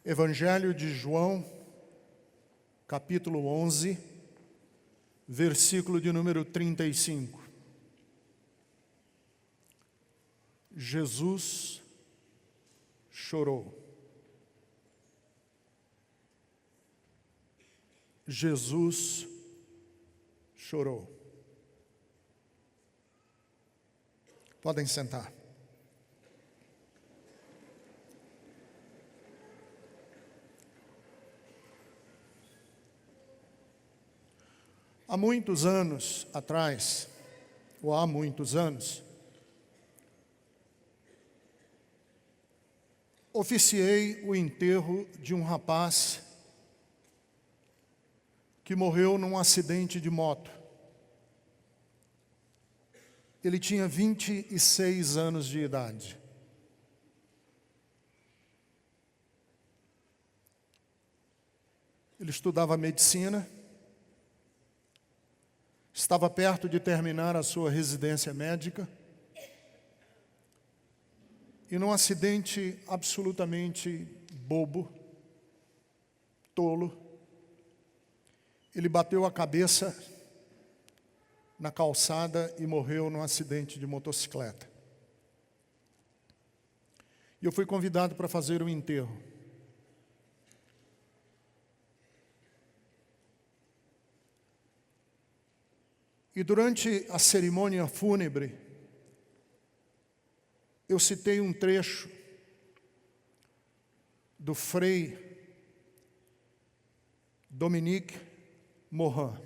Evangelho de João, capítulo 11, versículo de número 35. Jesus chorou. Jesus chorou. Podem sentar. Há muitos anos atrás, ou há muitos anos, oficiei o enterro de um rapaz que morreu num acidente de moto. Ele tinha 26 anos de idade. Ele estudava medicina, estava perto de terminar a sua residência médica, e num acidente absolutamente bobo, tolo, ele bateu a cabeça na calçada e morreu num acidente de motocicleta. E eu fui convidado para fazer o enterro. E durante a cerimônia fúnebre, eu citei um trecho do Frei Dominique Morin.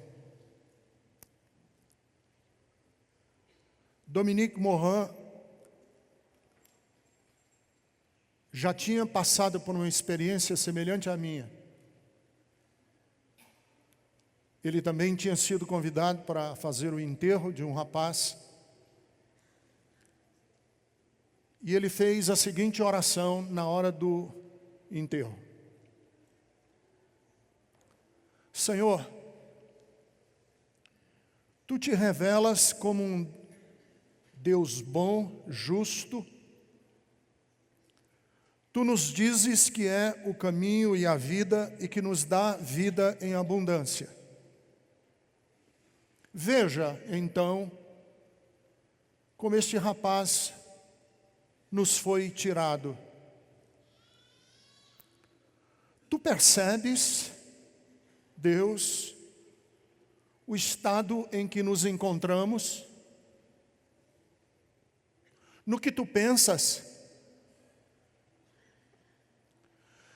Dominique Morin já tinha passado por uma experiência semelhante à minha. Ele também tinha sido convidado para fazer o enterro de um rapaz. E ele fez a seguinte oração na hora do enterro: Senhor, Tu te revelas como um Deus bom, justo. Tu nos dizes que é o caminho e a vida e que nos dá vida em abundância. Veja, então, como este rapaz nos foi tirado. Tu percebes, Deus, o estado em que nos encontramos? No que tu pensas?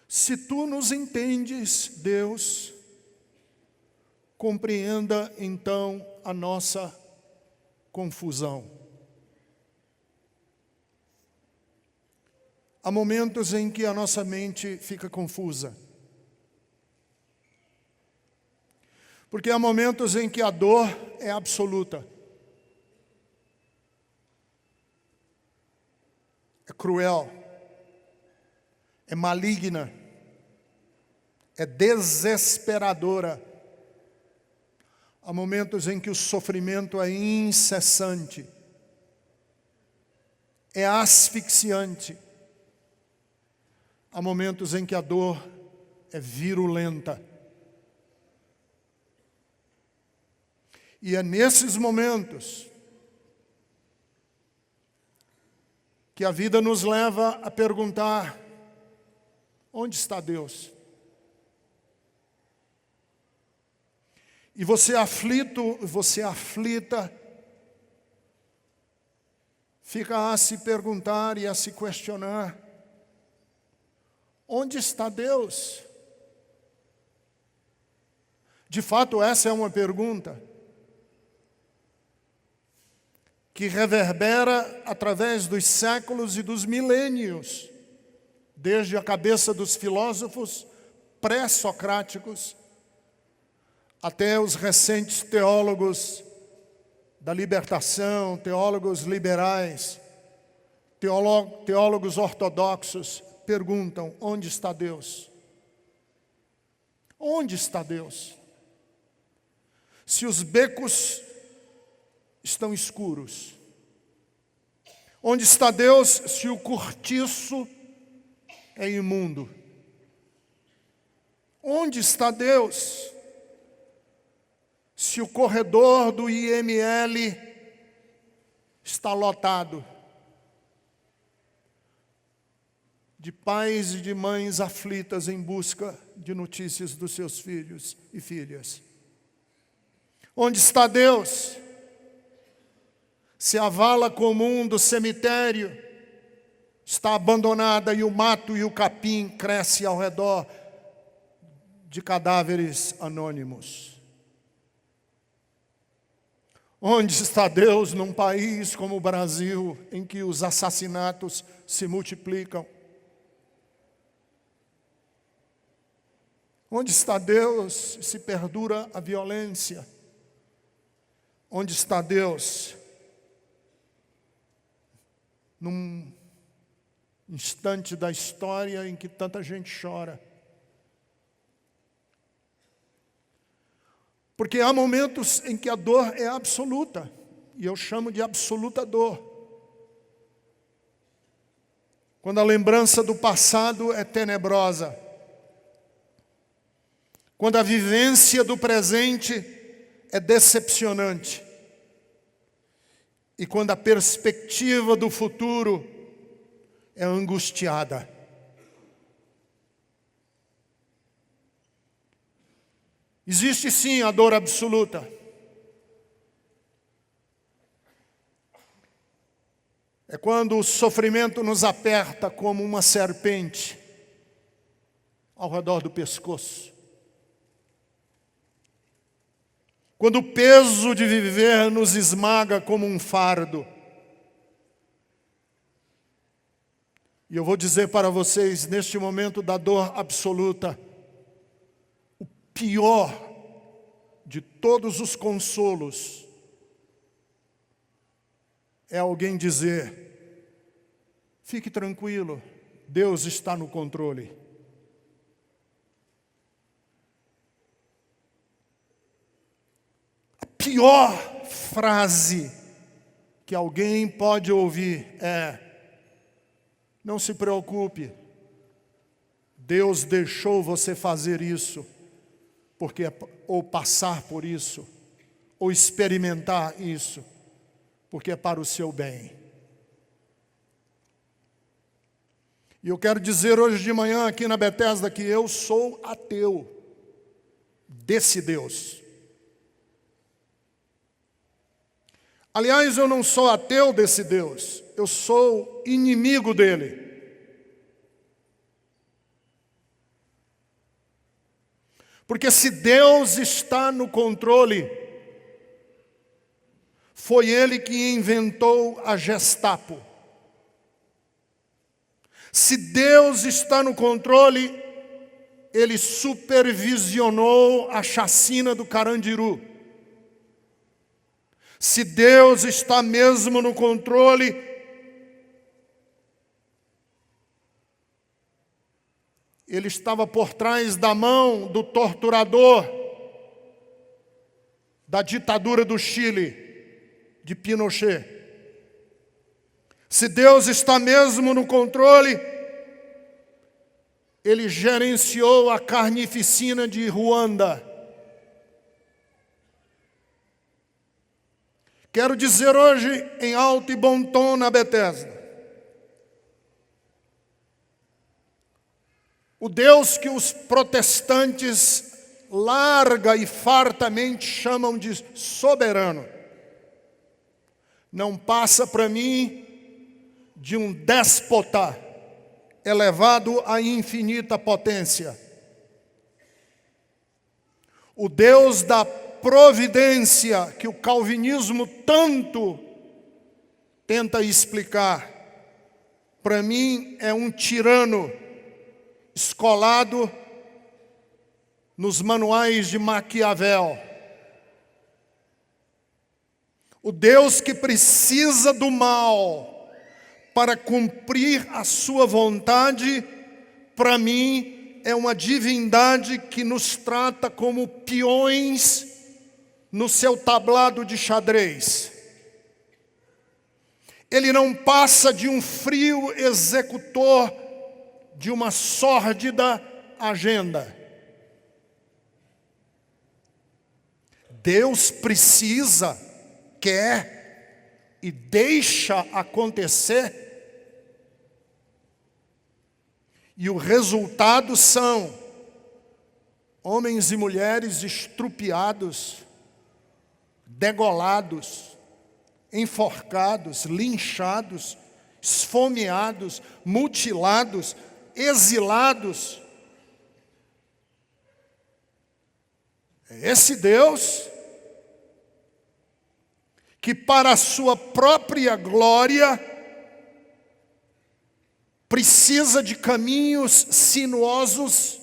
Se tu nos entendes, Deus, compreenda então a nossa confusão. Há momentos em que a nossa mente fica confusa. Porque há momentos em que a dor é absoluta. É cruel. É maligna. É desesperadora. Há momentos em que o sofrimento é incessante. É asfixiante. Há momentos em que a dor é virulenta. E é nesses momentos que a vida nos leva a perguntar: onde está Deus? E você aflito, você aflita, fica a se perguntar e a se questionar: onde está Deus? De fato, essa é uma pergunta que reverbera através dos séculos e dos milênios, desde a cabeça dos filósofos pré-socráticos até os recentes teólogos da libertação, teólogos liberais, teólogos ortodoxos, perguntam: onde está Deus? Onde está Deus? Se os becos estão escuros, onde está Deus se o cortiço é imundo? Onde está Deus? Se o corredor do IML está lotado de pais e de mães aflitas em busca de notícias dos seus filhos e filhas. Onde está Deus? Se a vala comum do cemitério está abandonada e o mato e o capim crescem ao redor de cadáveres anônimos. Onde está Deus num país como o Brasil, em que os assassinatos se multiplicam? Onde está Deus se perdura a violência? Onde está Deus num instante da história em que tanta gente chora? Porque há momentos em que a dor é absoluta, e eu chamo de absoluta dor. Quando a lembrança do passado é tenebrosa, quando a vivência do presente é decepcionante, e quando a perspectiva do futuro é angustiada. Existe sim a dor absoluta. É quando o sofrimento nos aperta como uma serpente ao redor do pescoço. Quando o peso de viver nos esmaga como um fardo. E eu vou dizer para vocês, neste momento da dor absoluta, o pior de todos os consolos é alguém dizer: fique tranquilo, Deus está no controle. A pior frase que alguém pode ouvir é: não se preocupe, Deus deixou você fazer isso, ou passar por isso, ou experimentar isso, porque é para o seu bem. E eu quero dizer hoje de manhã aqui na Bethesda que eu sou ateu desse Deus. Aliás, eu não sou ateu desse Deus, eu sou inimigo dele. Porque se Deus está no controle, foi Ele que inventou a Gestapo. Se Deus está no controle, Ele supervisionou a chacina do Carandiru. Se Deus está mesmo no controle, Ele estava por trás da mão do torturador da ditadura do Chile, de Pinochet. Se Deus está mesmo no controle, Ele gerenciou a carnificina de Ruanda. Quero dizer hoje, em alto e bom tom na Bethesda, o Deus que os protestantes larga e fartamente chamam de soberano, não passa para mim de um déspota elevado à infinita potência. O Deus da providência que o calvinismo tanto tenta explicar, para mim é um tirano escolado nos manuais de Maquiavel. O Deus que precisa do mal para cumprir a sua vontade, para mim, é uma divindade que nos trata como peões no seu tablado de xadrez. Ele não passa de um frio executor de uma sórdida agenda. Deus precisa, quer e deixa acontecer. E o resultado são homens e mulheres estrupiados, degolados, enforcados, linchados, esfomeados, mutilados, exilados. É esse Deus que, para a sua própria glória, precisa de caminhos sinuosos.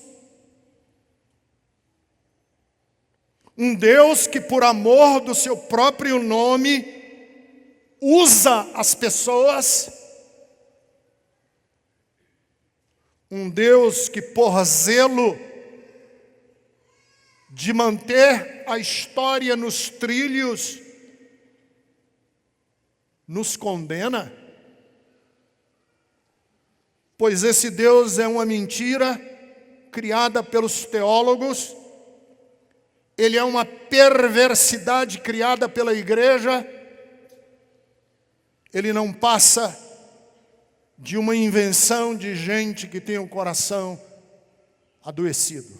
Um Deus que, por amor do seu próprio nome, usa as pessoas. Um Deus que, por zelo de manter a história nos trilhos, nos condena. Pois esse Deus é uma mentira criada pelos teólogos, ele é uma perversidade criada pela igreja, ele não passa de uma invenção de gente que tem o coração adoecido.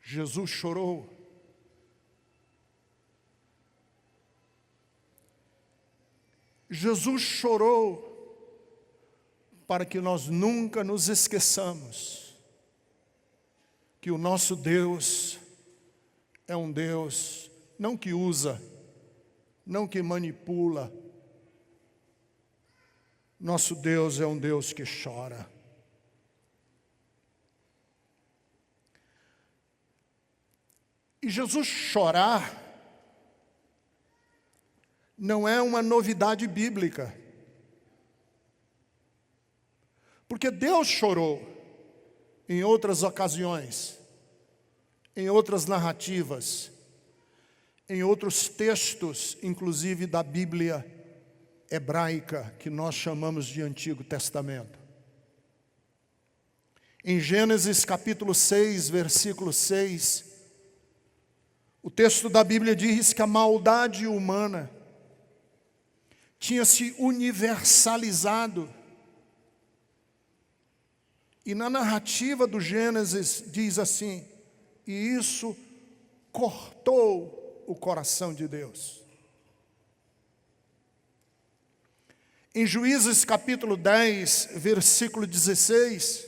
Jesus chorou. Jesus chorou para que nós nunca nos esqueçamos que o nosso Deus é um Deus não que usa, não que manipula. Nosso Deus é um Deus que chora. E Jesus chorar não é uma novidade bíblica. Porque Deus chorou em outras ocasiões, em outras narrativas, em outros textos, inclusive da Bíblia hebraica, que nós chamamos de Antigo Testamento. Em Gênesis capítulo 6, versículo 6, o texto da Bíblia diz que a maldade humana tinha se universalizado. E na narrativa do Gênesis diz assim: e isso cortou o coração de Deus. Em Juízes capítulo 10, versículo 16,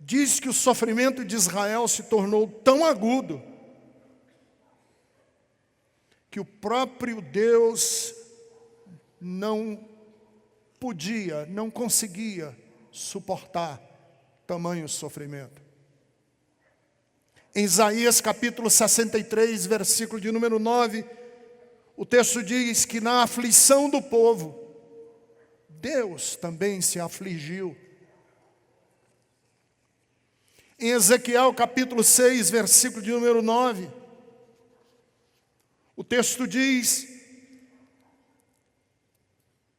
diz que o sofrimento de Israel se tornou tão agudo que o próprio Deus não podia, não conseguia suportar tamanho sofrimento. Em Isaías capítulo 63, versículo de número 9, o texto diz que na aflição do povo, Deus também se afligiu. Em Ezequiel capítulo 6, versículo de número 9, o texto diz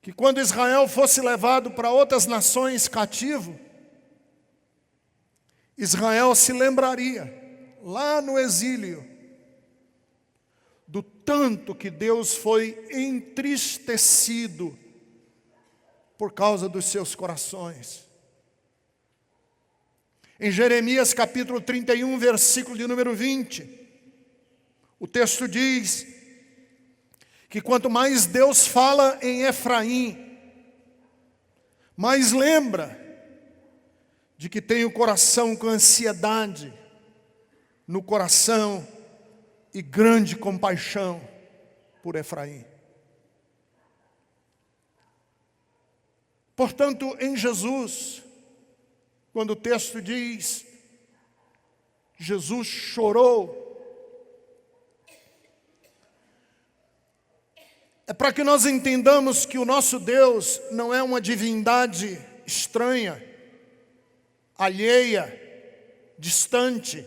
que quando Israel fosse levado para outras nações cativo, Israel se lembraria, lá no exílio, do tanto que Deus foi entristecido por causa dos seus corações. Em Jeremias capítulo 31, versículo de número 20, o texto diz que quanto mais Deus fala em Efraim, mais lembra de que tem o coração com ansiedade no coração e grande compaixão por Efraim. Portanto, em Jesus, quando o texto diz, Jesus chorou, é para que nós entendamos que o nosso Deus não é uma divindade estranha, alheia, distante.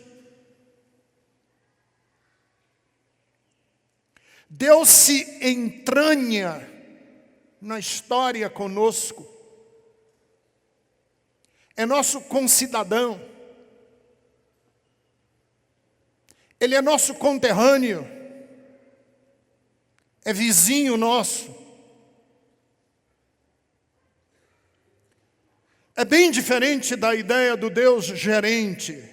Deus se entranha na história conosco. É nosso concidadão. Ele é nosso conterrâneo, é vizinho nosso. É bem diferente da ideia do Deus gerente,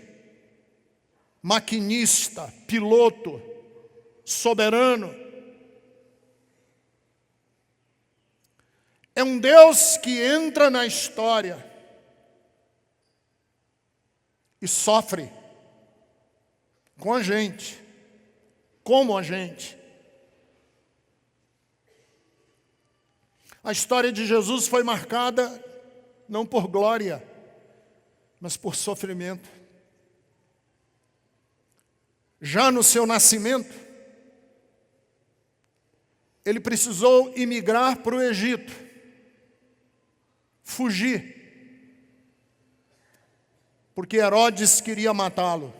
maquinista, piloto, soberano. É um Deus que entra na história e sofre com a gente, como a gente. A história de Jesus foi marcada não por glória, mas por sofrimento. Já no seu nascimento, ele precisou imigrar para o Egito, fugir, porque Herodes queria matá-lo.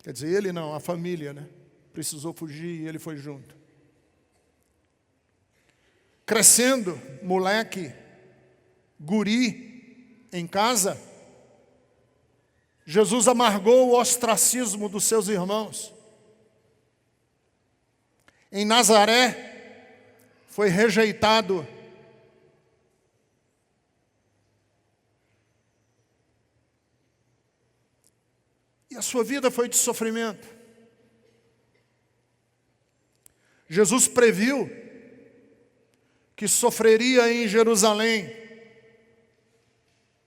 Quer dizer, ele não, a família, né? Precisou fugir e ele foi junto. Crescendo, moleque, guri, em casa, Jesus amargou o ostracismo dos seus irmãos. Em Nazaré, foi rejeitado. E a sua vida foi de sofrimento. Jesus previu que sofreria em Jerusalém.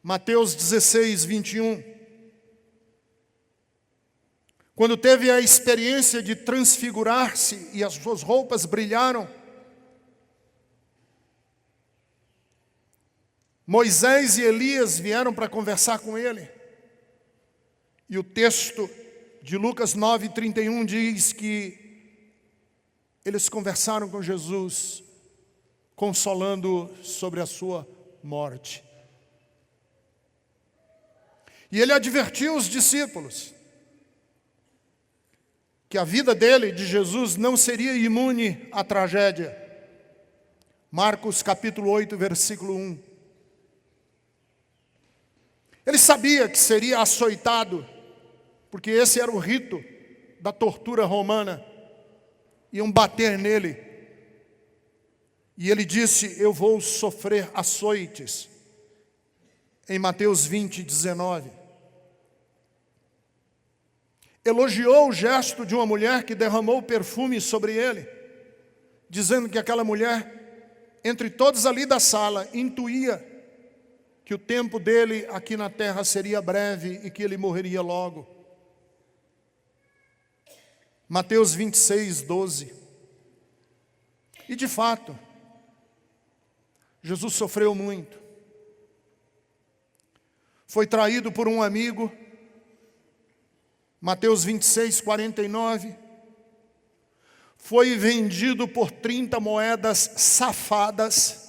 Mateus 16, 21. Quando teve a experiência de transfigurar-se e as suas roupas brilharam, Moisés e Elias vieram para conversar com ele. E o texto de Lucas 9:31 diz que eles conversaram com Jesus, consolando sobre a sua morte. E ele advertiu os discípulos que a vida dele, de Jesus, não seria imune à tragédia. Marcos capítulo 8, versículo 1. Ele sabia que seria açoitado, porque esse era o rito da tortura romana. Iam bater nele. E ele disse, eu vou sofrer açoites. Em Mateus 20, 19. Elogiou o gesto de uma mulher que derramou perfume sobre ele, dizendo que aquela mulher, entre todos ali da sala, intuía que o tempo dele aqui na terra seria breve e que ele morreria logo. Mateus 26, 12. E de fato, Jesus sofreu muito. Foi traído por um amigo. Mateus 26, 49. Foi vendido por 30 moedas safadas.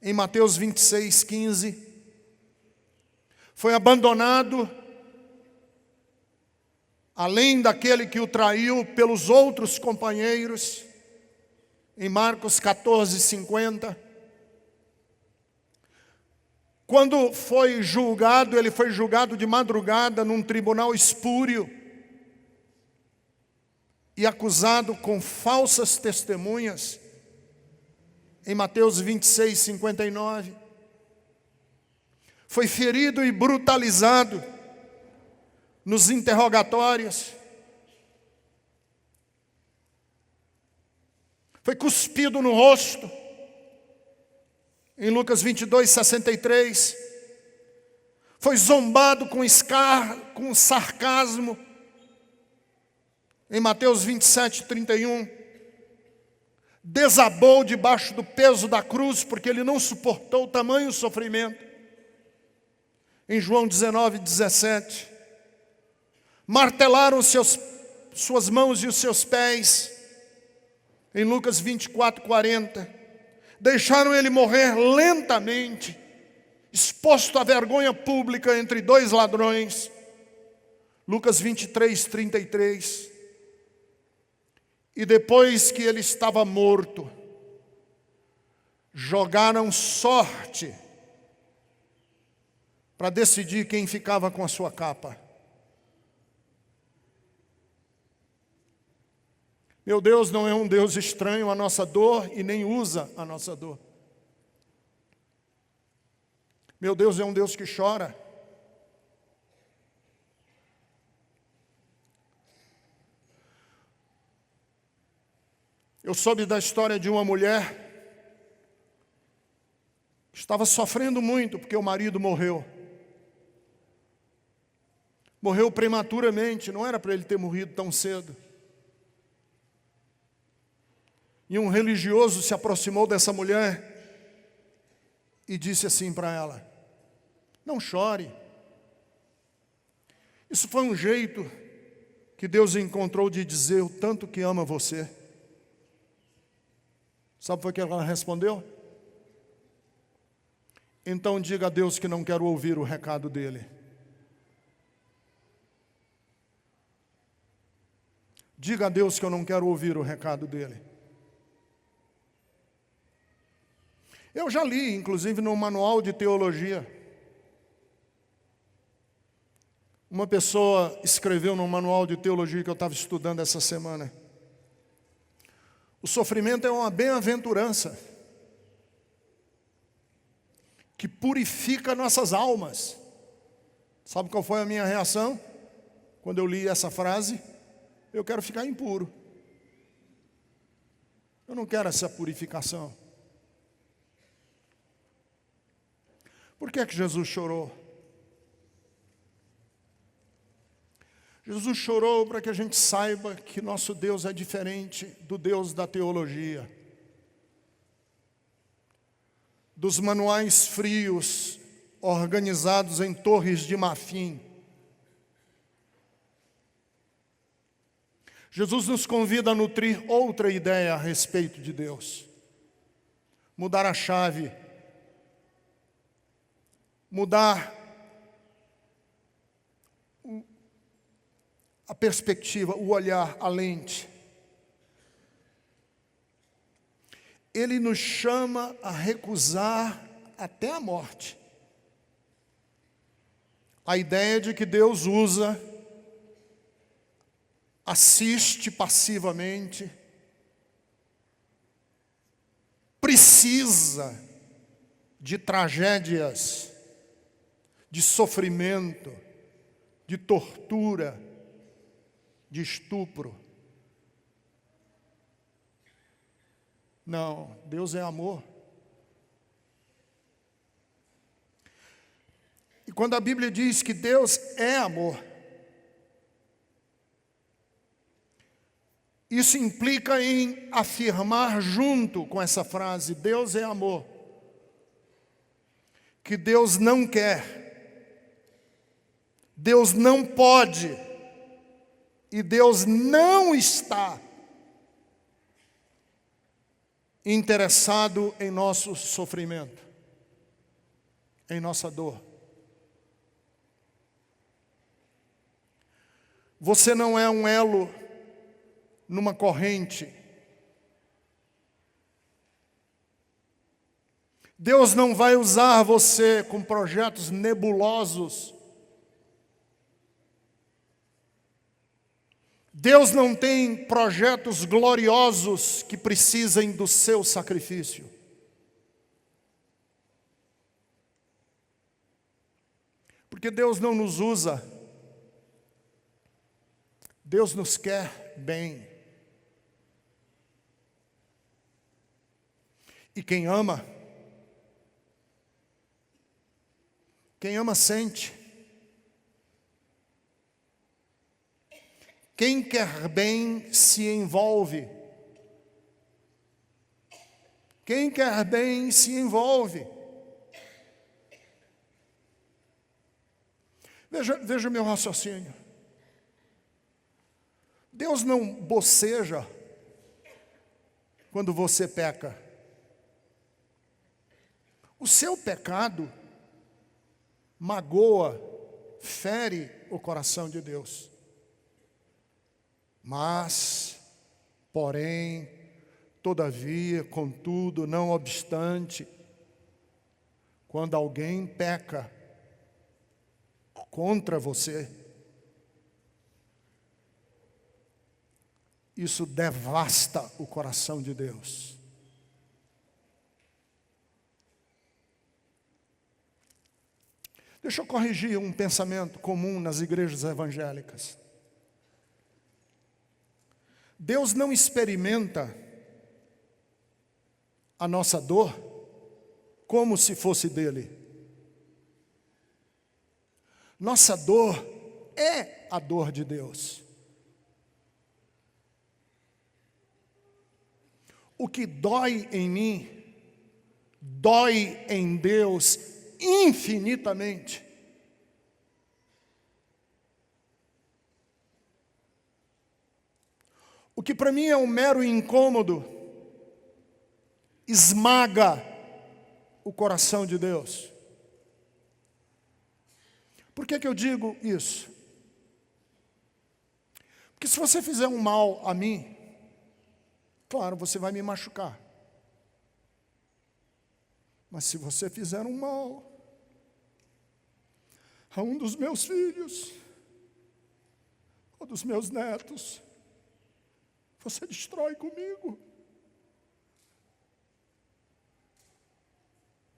Em Mateus 26, 15. Foi abandonado, além daquele que o traiu, pelos outros companheiros. Em Marcos 14, 50. Quando foi julgado, ele foi julgado de madrugada num tribunal espúrio e acusado com falsas testemunhas. Em Mateus 26, 59. Foi ferido e brutalizado nos interrogatórios. Foi cuspido no rosto. Em Lucas 22, 63. Foi zombado com sarcasmo. Em Mateus 27, 31. Desabou debaixo do peso da cruz, porque ele não suportou o tamanho sofrimento. Em João 19, 17. Martelaram suas mãos e os seus pés. Em Lucas 24, 40. Deixaram ele morrer lentamente, exposto à vergonha pública entre dois ladrões. Lucas 23, 33. E depois que ele estava morto, jogaram sorte para decidir quem ficava com a sua capa. Meu Deus não é um Deus estranho à nossa dor e nem usa a nossa dor. Meu Deus é um Deus que chora. Eu soube da história de uma mulher que estava sofrendo muito porque o marido morreu. Morreu prematuramente, não era para ele ter morrido tão cedo. E um religioso se aproximou dessa mulher e disse assim para ela: não chore. Isso foi um jeito que Deus encontrou de dizer o tanto que ama você. Sabe o que ela respondeu? Então diga a Deus que não quero ouvir o recado dele. Diga a Deus que eu não quero ouvir o recado dele. Eu já li, inclusive, no manual de teologia. Uma pessoa escreveu no manual de teologia que eu estava estudando essa semana: o sofrimento é uma bem-aventurança que purifica nossas almas. Sabe qual foi a minha reação quando eu li essa frase? Eu quero ficar impuro. Eu não quero essa purificação. Por que é que Jesus chorou? Jesus chorou para que a gente saiba que nosso Deus é diferente do Deus da teologia, dos manuais frios, organizados em torres de marfim. Jesus nos convida a nutrir outra ideia a respeito de Deus. Mudar a chave. Mudar a perspectiva, o olhar, a lente. Ele nos chama a recusar até a morte a ideia de que Deus usa, assiste passivamente, precisa de tragédias, de sofrimento, de tortura, de estupro. Não, Deus é amor. E quando a Bíblia diz que Deus é amor, isso implica em afirmar junto com essa frase, Deus é amor, que Deus não quer, Deus não pode e Deus não está interessado em nosso sofrimento, em nossa dor. Você não é um elo numa corrente. Deus não vai usar você com projetos nebulosos. Deus não tem projetos gloriosos que precisem do seu sacrifício. Porque Deus não nos usa. Deus nos quer bem. E quem ama sente. Quem quer bem se envolve. Quem quer bem se envolve. Veja o meu raciocínio. Deus não boceja quando você peca. O seu pecado magoa, fere o coração de Deus. Mas, porém, todavia, contudo, não obstante, quando alguém peca, contra você, isso devasta o coração de Deus. Deixa eu corrigir um pensamento comum nas igrejas evangélicas. Deus não experimenta a nossa dor como se fosse dele. Nossa dor é a dor de Deus. O que dói em mim, dói em Deus infinitamente. O que para mim é um mero incômodo, esmaga o coração de Deus. Por que eu digo isso? Porque se você fizer um mal a mim, claro, você vai me machucar. Mas se você fizer um mal a um dos meus filhos, ou dos meus netos, você destrói comigo.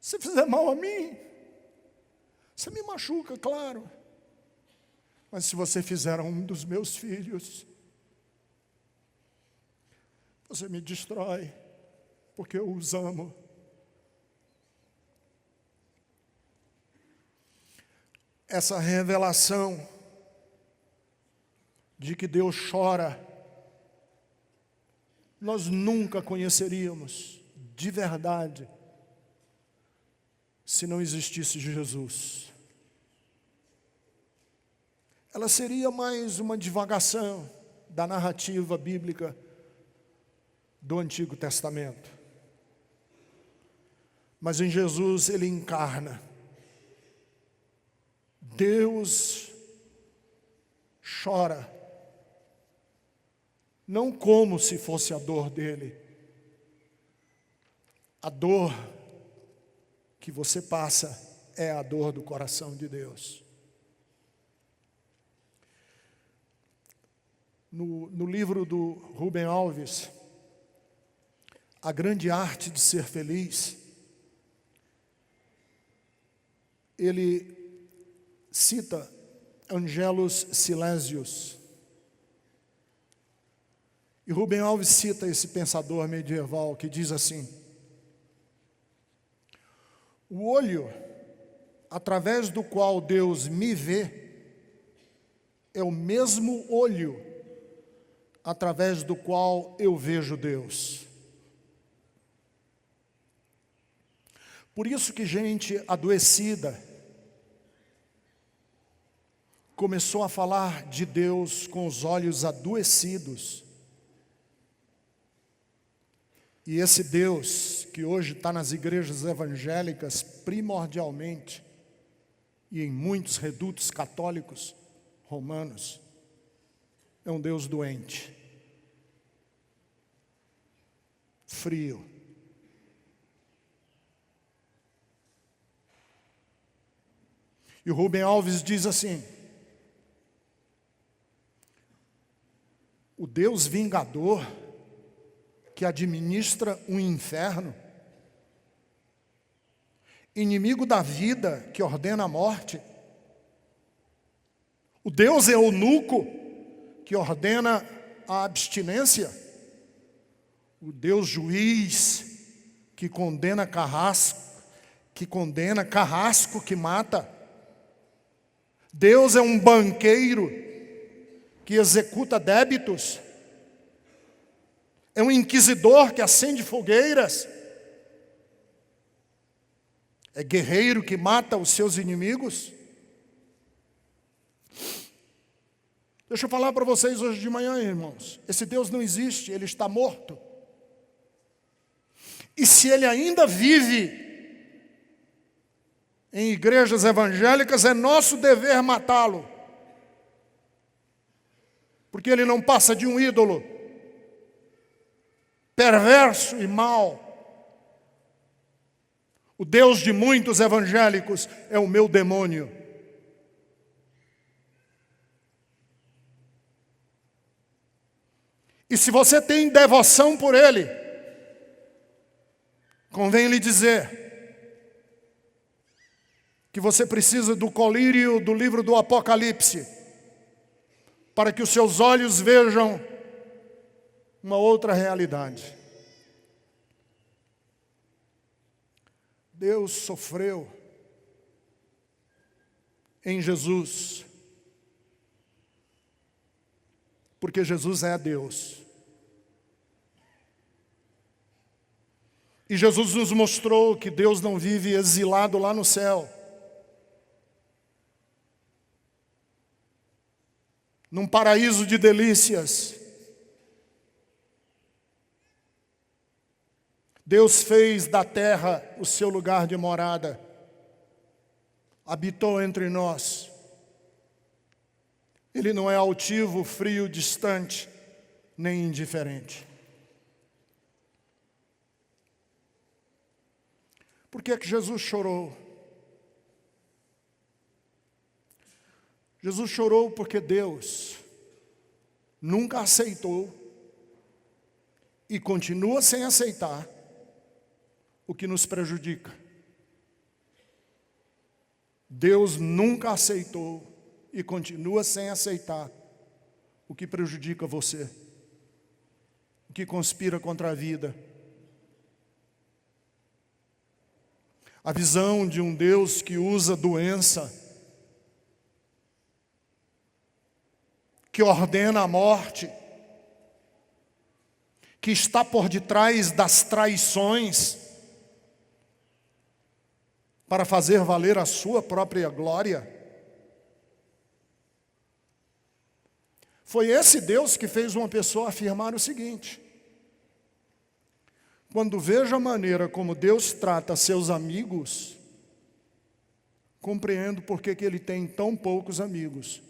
Se fizer mal a mim, você me machuca, claro. Mas se você fizer a um dos meus filhos, você me destrói, porque eu os amo. Essa revelação de que Deus chora, nós nunca conheceríamos de verdade se não existisse Jesus. Ela seria mais uma divagação da narrativa bíblica do Antigo Testamento. Mas em Jesus ele encarna. Deus chora, não como se fosse a dor dele. A dor que você passa é a dor do coração de Deus. No livro do Rubem Alves, A Grande Arte de Ser Feliz, ele cita Angelos Silesius. E Rubem Alves cita esse pensador medieval que diz assim: o olho através do qual Deus me vê é o mesmo olho através do qual eu vejo Deus. Por isso que gente adoecida começou a falar de Deus com os olhos adoecidos. E esse Deus, que hoje está nas igrejas evangélicas primordialmente, e em muitos redutos católicos romanos, é um Deus doente, frio. E o Rubem Alves diz assim: o Deus vingador que administra um inferno, inimigo da vida que ordena a morte, o Deus eunuco que ordena a abstinência, o Deus juiz que condena carrasco que mata. Deus é um banqueiro que executa débitos. É um inquisidor que acende fogueiras. É guerreiro que mata os seus inimigos. Deixa eu falar para vocês hoje de manhã, irmãos. Esse Deus não existe, ele está morto. E se ele ainda vive em igrejas evangélicas, é nosso dever matá-lo. Porque ele não passa de um ídolo perverso e mau. O Deus de muitos evangélicos é o meu demônio. E se você tem devoção por Ele, convém lhe dizer que você precisa do colírio do livro do Apocalipse, para que os seus olhos vejam uma outra realidade. Deus sofreu em Jesus, porque Jesus é Deus. E Jesus nos mostrou que Deus não vive exilado lá no céu, num paraíso de delícias. Deus fez da terra o seu lugar de morada, habitou entre nós. Ele não é altivo, frio, distante, nem indiferente. Por que é que Jesus chorou? Jesus chorou porque Deus nunca aceitou e continua sem aceitar o que nos prejudica. Deus nunca aceitou e continua sem aceitar o que prejudica você, o que conspira contra a vida. A visão de um Deus que usa doença, que ordena a morte, que está por detrás das traições, para fazer valer a sua própria glória. Foi esse Deus que fez uma pessoa afirmar o seguinte: quando vejo a maneira como Deus trata seus amigos, compreendo por que Ele tem tão poucos amigos.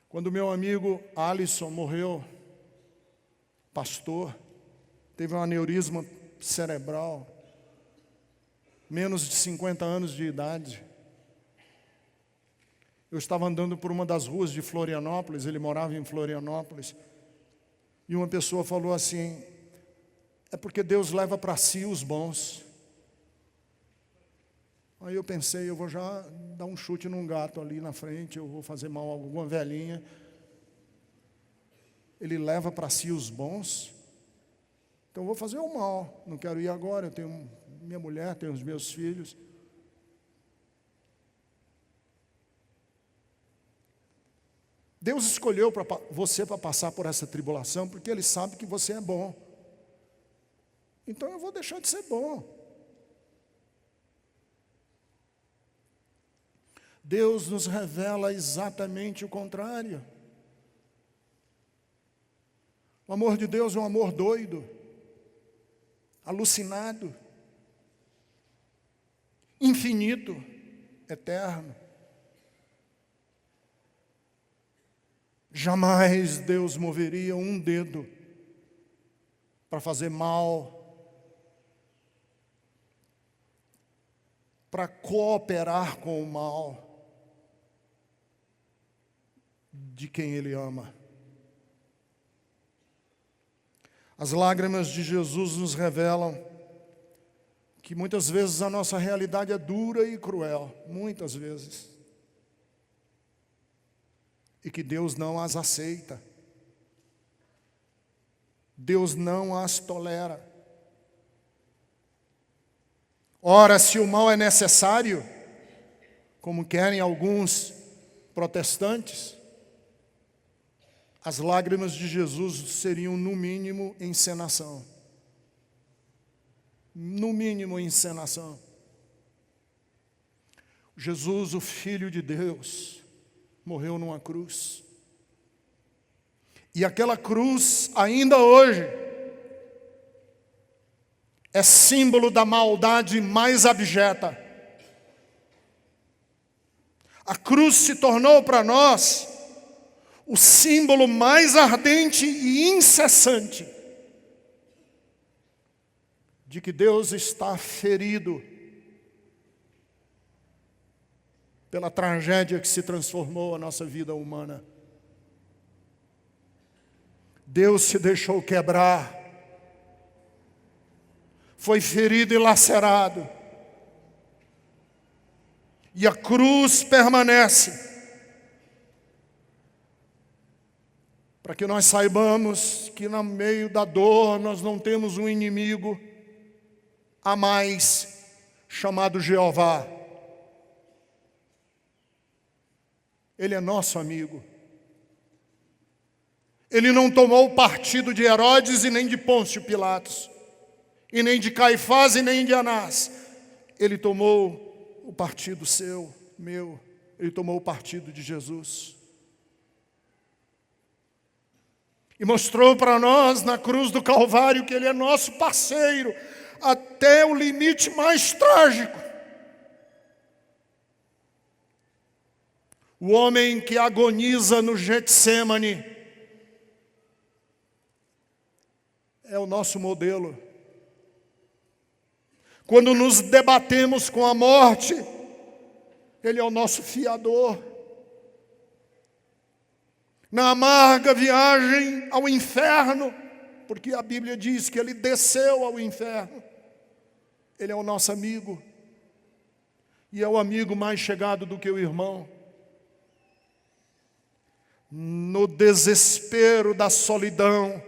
Quando meu amigo Alisson morreu, pastor, teve um aneurisma cerebral, menos de 50 anos de idade. Eu estava andando por uma das ruas de Florianópolis, ele morava em Florianópolis, e uma pessoa falou assim: é porque Deus leva para si os bons. Aí eu pensei, eu vou já dar um chute num gato ali na frente, eu vou fazer mal a alguma velhinha. Ele leva para si os bons, então eu vou fazer o mal, não quero ir agora, eu tenho minha mulher, tenho os meus filhos. Deus escolheu você para passar por essa tribulação, porque Ele sabe que você é bom. Então eu vou deixar de ser bom. Deus nos revela exatamente o contrário. O amor de Deus é um amor doido, alucinado, infinito, eterno. Jamais Deus moveria um dedo para fazer mal, para cooperar com o mal de quem Ele ama. As lágrimas de Jesus nos revelam que muitas vezes a nossa realidade é dura e cruel, muitas vezes. E que Deus não as aceita. Deus não as tolera. Ora, se o mal é necessário, como querem alguns protestantes, as lágrimas de Jesus seriam, no mínimo, encenação. No mínimo, encenação. Jesus, o Filho de Deus, morreu numa cruz. E aquela cruz, ainda hoje, é símbolo da maldade mais abjeta. A cruz se tornou para nós o símbolo mais ardente e incessante de que Deus está ferido pela tragédia que se transformou a nossa vida humana. Deus se deixou quebrar, foi ferido e lacerado, e a cruz permanece, para que nós saibamos que no meio da dor nós não temos um inimigo a mais chamado Jeová. Ele é nosso amigo. Ele não tomou o partido de Herodes e nem de Pôncio Pilatos, e nem de Caifás e nem de Anás. Ele tomou o partido seu, meu. Ele tomou o partido de Jesus. E mostrou para nós na cruz do Calvário que Ele é nosso parceiro até o limite mais trágico. O homem que agoniza no Getsêmani é o nosso modelo. Quando nos debatemos com a morte, Ele é o nosso fiador. Na amarga viagem ao inferno, porque a Bíblia diz que Ele desceu ao inferno, Ele é o nosso amigo, e é o amigo mais chegado do que o irmão. No desespero da solidão,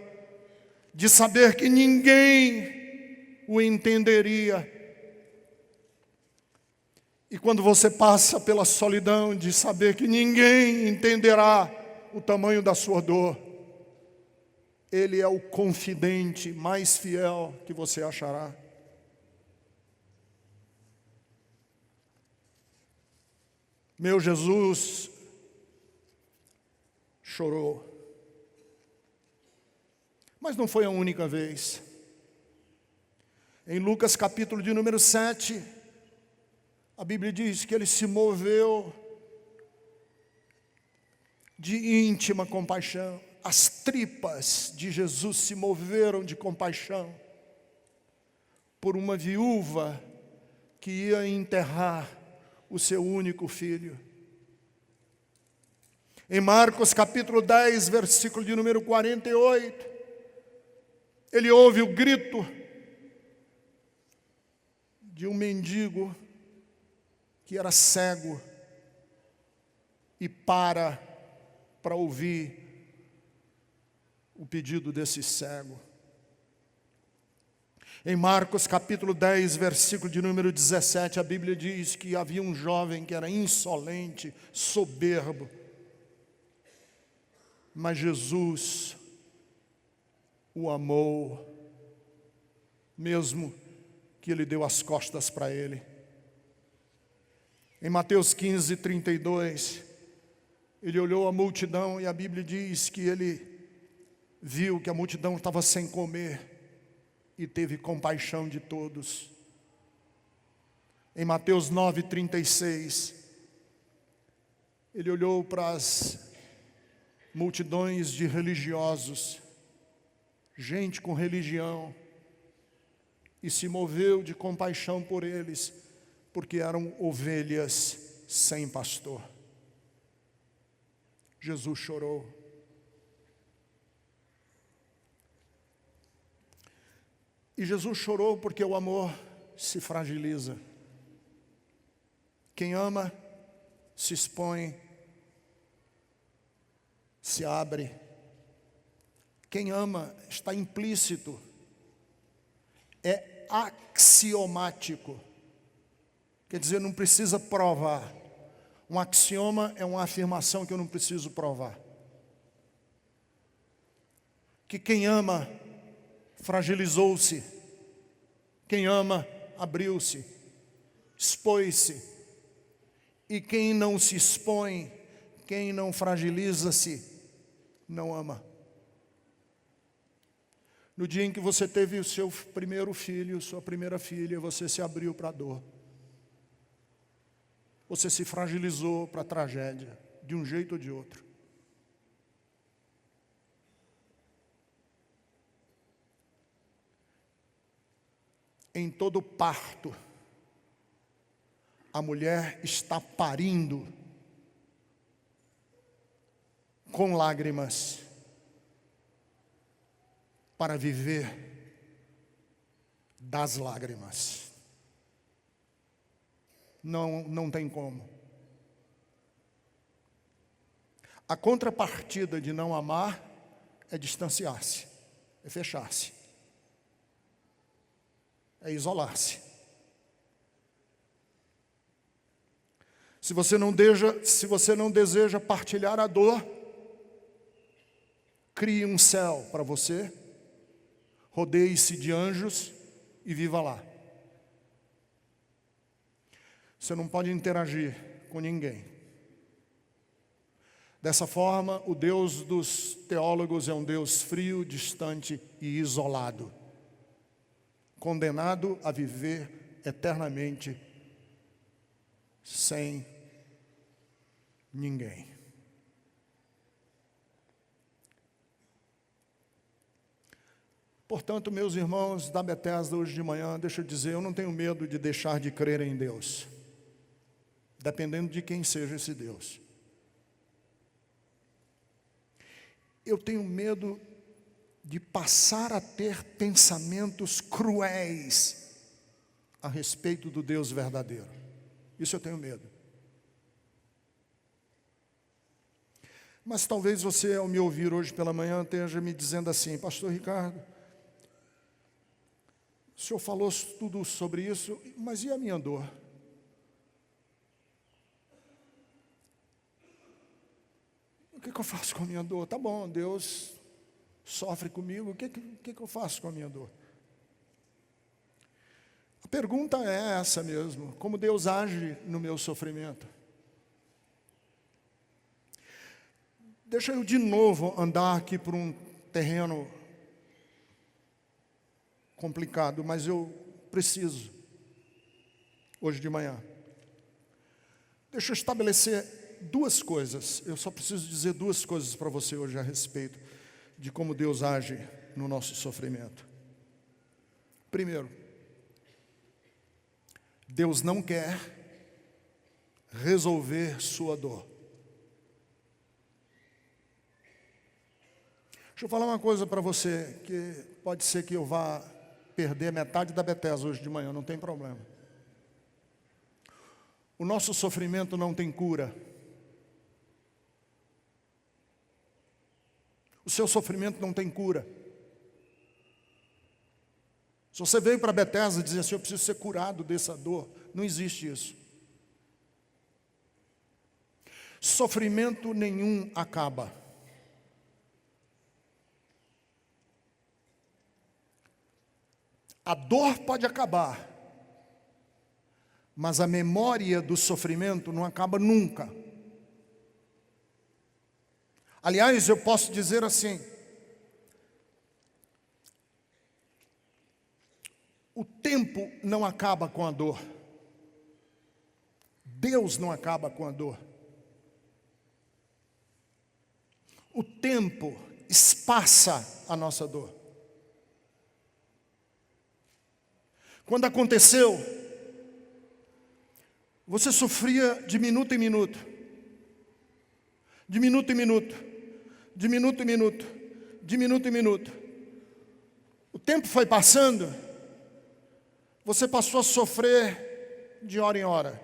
de saber que ninguém o entenderia. E quando você passa pela solidão de saber que ninguém entenderá o tamanho da sua dor, Ele é o confidente mais fiel que você achará. Meu Jesus chorou. Mas não foi a única vez. Em Lucas capítulo de número 7, a Bíblia diz que Ele se moveu de íntima compaixão. As tripas de Jesus se moveram de compaixão por uma viúva que ia enterrar o seu único filho. Em Marcos capítulo 10, versículo de número 48, ele ouve o grito de um mendigo que era cego e para ouvir o pedido desse cego. Em Marcos capítulo 10, versículo de número 17, a Bíblia diz que havia um jovem que era insolente, soberbo, mas Jesus o amou, mesmo que ele deu as costas para ele. Em Mateus 15, 32, ele olhou a multidão e a Bíblia diz que ele viu que a multidão estava sem comer e teve compaixão de todos. Em Mateus 9, 36, ele olhou para as multidões de religiosos, gente com religião, e se moveu de compaixão por eles, porque eram ovelhas sem pastor. Jesus chorou. E Jesus chorou porque o amor se fragiliza. Quem ama se expõe, se abre. Quem ama está implícito, é axiomático. Quer dizer, não precisa provar. Um axioma é uma afirmação que eu não preciso provar. Que quem ama fragilizou-se, quem ama abriu-se, expôs-se, e quem não se expõe, quem não fragiliza-se, não ama. No dia em que você teve o seu primeiro filho, sua primeira filha, você se abriu para a dor. Você se fragilizou para a tragédia, de um jeito ou de outro. Em todo parto, a mulher está parindo com lágrimas para viver das lágrimas. Não tem como. A contrapartida de não amar é distanciar-se, é fechar-se, é isolar-se. Se você não deseja partilhar a dor, crie um céu para você, rodeie-se de anjos e viva lá. Você não pode interagir com ninguém. Dessa forma, o Deus dos teólogos é um Deus frio, distante e isolado, condenado a viver eternamente sem ninguém. Portanto, meus irmãos da Bethesda, hoje de manhã, deixa eu dizer, eu não tenho medo de deixar de crer em Deus, dependendo de quem seja esse Deus. Eu tenho medo de passar a ter pensamentos cruéis a respeito do Deus verdadeiro. Isso eu tenho medo. Mas talvez você, ao me ouvir hoje pela manhã, esteja me dizendo assim: Pastor Ricardo, o senhor falou tudo sobre isso, mas e a minha dor? O que eu faço com a minha dor? Tá bom, Deus sofre comigo, o que eu faço com a minha dor? A pergunta é essa mesmo: como Deus age no meu sofrimento? Deixa eu de novo andar aqui por um terreno complicado, mas eu preciso, hoje de manhã. Deixa eu estabelecer duas coisas. Eu só preciso dizer duas coisas para você hoje a respeito de como Deus age no nosso sofrimento. Primeiro, Deus não quer resolver sua dor. Deixa eu falar uma coisa para você, que pode ser que eu vá perder metade da Bethesda hoje de manhã, não tem problema. O nosso sofrimento não tem cura. O seu sofrimento não tem cura. Se você veio para Bethesda e dizer assim: eu preciso ser curado dessa dor, não existe isso. Sofrimento nenhum acaba. A dor pode acabar, mas a memória do sofrimento não acaba nunca. Aliás, eu posso dizer assim: o tempo não acaba com a dor. Deus não acaba com a dor. O tempo espaça a nossa dor. Quando aconteceu, você sofria de minuto em minuto, de minuto em minuto, de minuto em minuto, de minuto em minuto. O tempo foi passando, você passou a sofrer de hora em hora.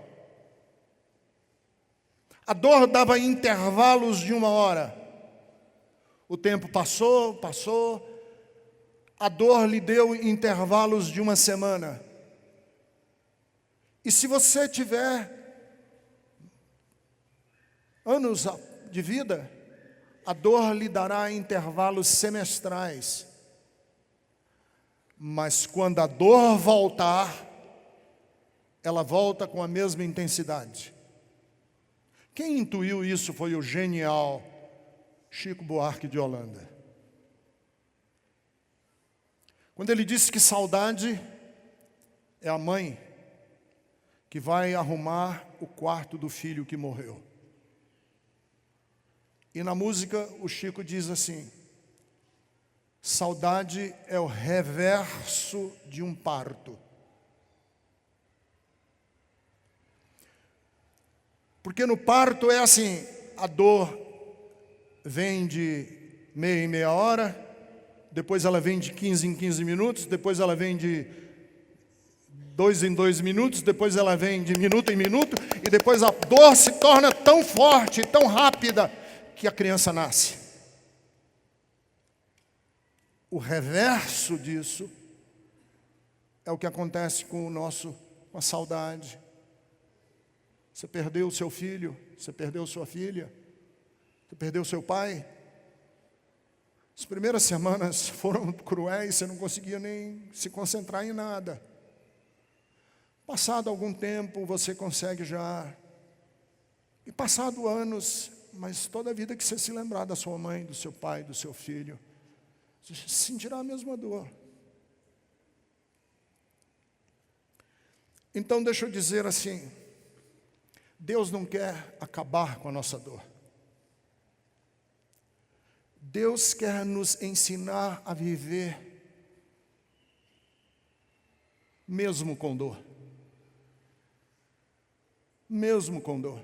A dor dava intervalos de 1 hora. O tempo passou, a dor lhe deu intervalos de 1 semana. E se você tiver anos de vida, a dor lhe dará intervalos semestrais. Mas quando a dor voltar, ela volta com a mesma intensidade. Quem intuiu isso foi o genial Chico Buarque de Holanda. Quando ele disse que saudade é a mãe que vai arrumar o quarto do filho que morreu. E na música o Chico diz assim: saudade é o reverso de um parto. Porque no parto é assim, a dor vem de meia em meia hora, depois ela vem de 15 em 15 minutos, depois ela vem de 2 em 2 minutos, depois ela vem de minuto em minuto, e depois a dor se torna tão forte, tão rápida, que a criança nasce. O reverso disso é o que acontece com a saudade. Você perdeu o seu filho, você perdeu sua filha, você perdeu seu pai. As primeiras semanas foram cruéis, você não conseguia nem se concentrar em nada. Passado algum tempo, você consegue já. E passado anos, mas toda a vida que você se lembrar da sua mãe, do seu pai, do seu filho, você sentirá a mesma dor. Então, deixa eu dizer assim, Deus não quer acabar com a nossa dor. Deus quer nos ensinar a viver mesmo com dor. Mesmo com dor.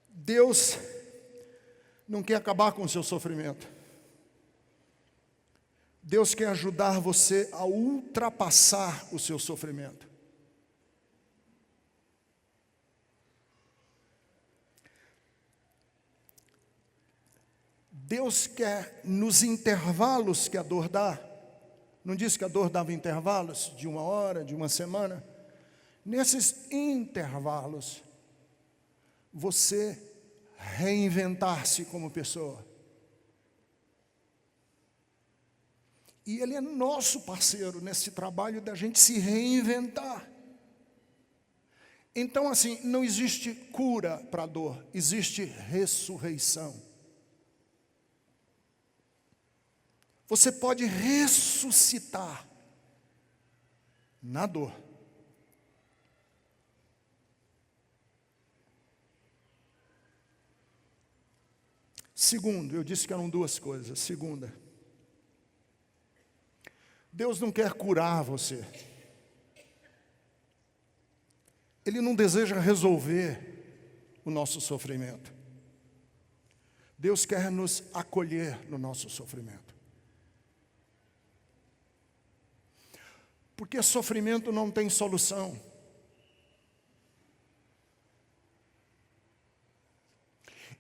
Deus não quer acabar com o seu sofrimento. Deus quer ajudar você a ultrapassar o seu sofrimento. Deus quer, nos intervalos que a dor dá, não disse que a dor dava intervalos de 1 hora, de 1 semana? Nesses intervalos, você reinventar-se como pessoa. E Ele é nosso parceiro nesse trabalho da gente se reinventar. Então, assim, não existe cura para a dor, existe ressurreição. Você pode ressuscitar na dor. Segundo, eu disse que eram 2 coisas. Segunda, Deus não quer curar você. Ele não deseja resolver o nosso sofrimento. Deus quer nos acolher no nosso sofrimento. Porque sofrimento não tem solução.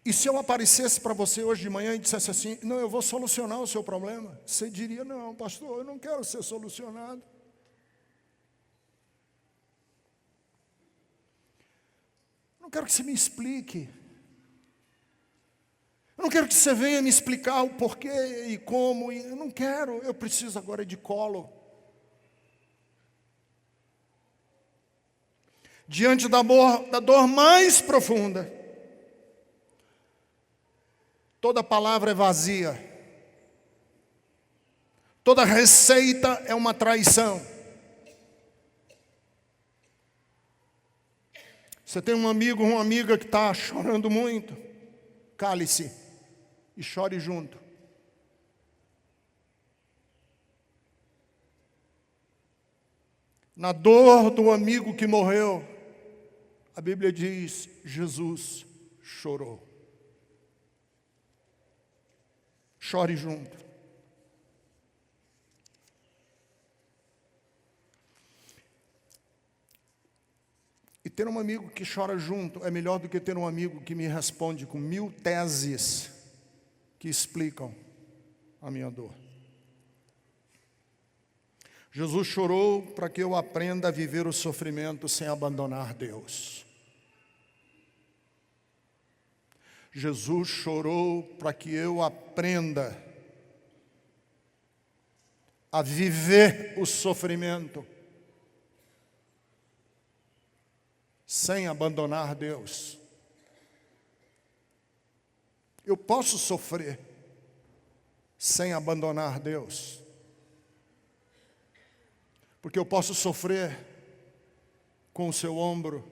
E se eu aparecesse para você hoje de manhã e dissesse assim, não, eu vou solucionar o seu problema, você diria, não, pastor, eu não quero ser solucionado. Eu não quero que você me explique. Eu não quero que você venha me explicar o porquê e como. Eu não quero, eu preciso agora de colo. Diante da dor mais profunda, toda palavra é vazia. Toda receita é uma traição. Você tem um amigo ou uma amiga que está chorando muito, cale-se e chore junto. Na dor do amigo que morreu, a Bíblia diz, Jesus chorou. Chore junto. E ter um amigo que chora junto é melhor do que ter um amigo que me responde com 1000 teses que explicam a minha dor. Jesus chorou para que eu aprenda a viver o sofrimento sem abandonar Deus. Jesus chorou para que eu aprenda a viver o sofrimento sem abandonar Deus. Eu posso sofrer sem abandonar Deus. Porque eu posso sofrer com o seu ombro,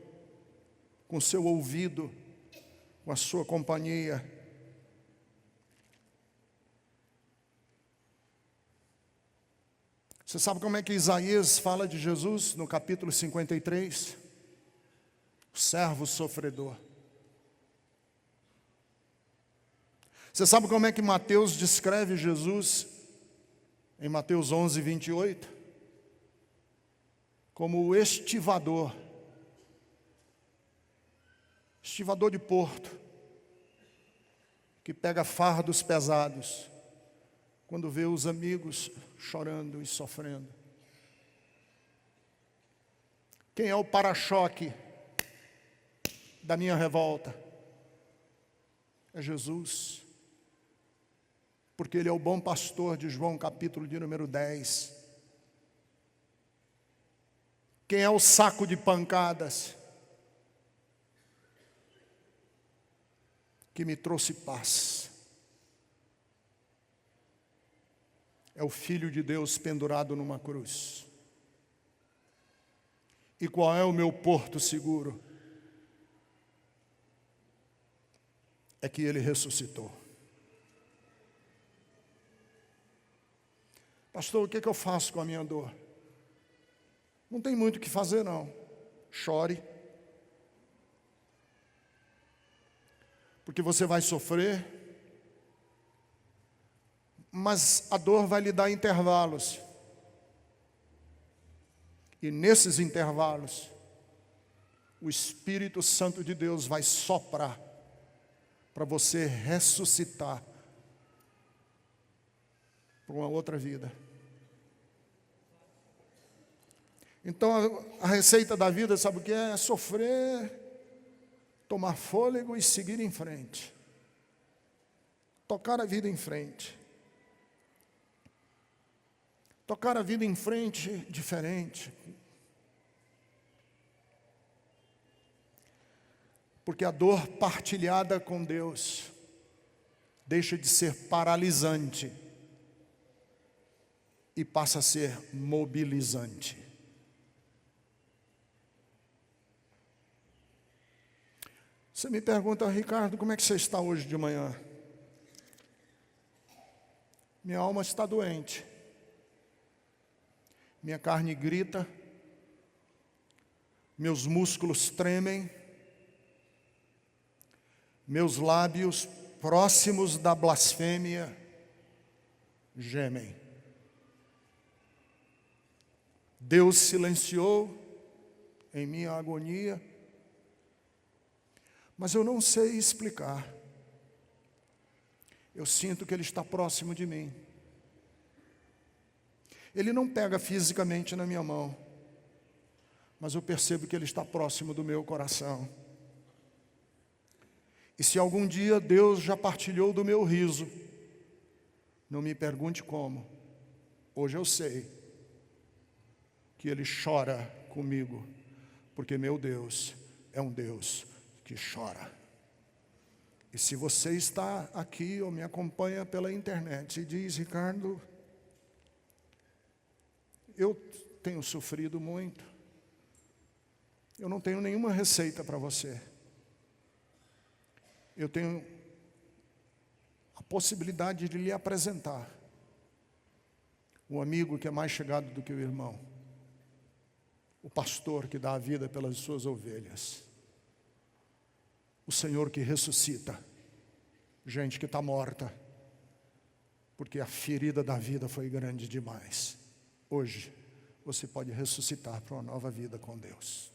com o seu ouvido, com a sua companhia. Você sabe como é que Isaías fala de Jesus no capítulo 53? O servo sofredor. Você sabe como é que Mateus descreve Jesus em Mateus 11, 28? Como o estivador de porto, que pega fardos pesados, quando vê os amigos chorando e sofrendo. Quem é o para-choque da minha revolta? É Jesus. Porque Ele é o bom pastor de João, capítulo de número 10. Quem é o saco de pancadas? Que me trouxe paz. É o Filho de Deus pendurado numa cruz. E qual é o meu porto seguro? É que Ele ressuscitou. Pastor, o que eu faço com a minha dor? Não tem muito o que fazer, não. Chore. Porque você vai sofrer, mas a dor vai lhe dar intervalos. E nesses intervalos, o Espírito Santo de Deus vai soprar para você ressuscitar para uma outra vida. Então a receita da vida, sabe o que é? É sofrer, tomar fôlego e seguir em frente. Tocar a vida em frente. Tocar a vida em frente diferente. Porque a dor partilhada com Deus deixa de ser paralisante e passa a ser mobilizante. Você me pergunta, Ricardo, como é que você está hoje de manhã? Minha alma está doente. Minha carne grita. Meus músculos tremem. Meus lábios, próximos da blasfêmia, gemem. Deus silenciou em minha agonia, mas eu não sei explicar. Eu sinto que Ele está próximo de mim. Ele não pega fisicamente na minha mão, mas eu percebo que Ele está próximo do meu coração. E se algum dia Deus já partilhou do meu riso, não me pergunte como. Hoje eu sei que Ele chora comigo, porque meu Deus é um Deus que chora. E se você está aqui ou me acompanha pela internet e diz, Ricardo, eu tenho sofrido muito, eu não tenho nenhuma receita para você. Eu tenho a possibilidade de lhe apresentar um amigo que é mais chegado do que o irmão, o pastor que dá a vida pelas suas ovelhas, o Senhor que ressuscita gente que está morta, porque a ferida da vida foi grande demais. Hoje você pode ressuscitar para uma nova vida com Deus.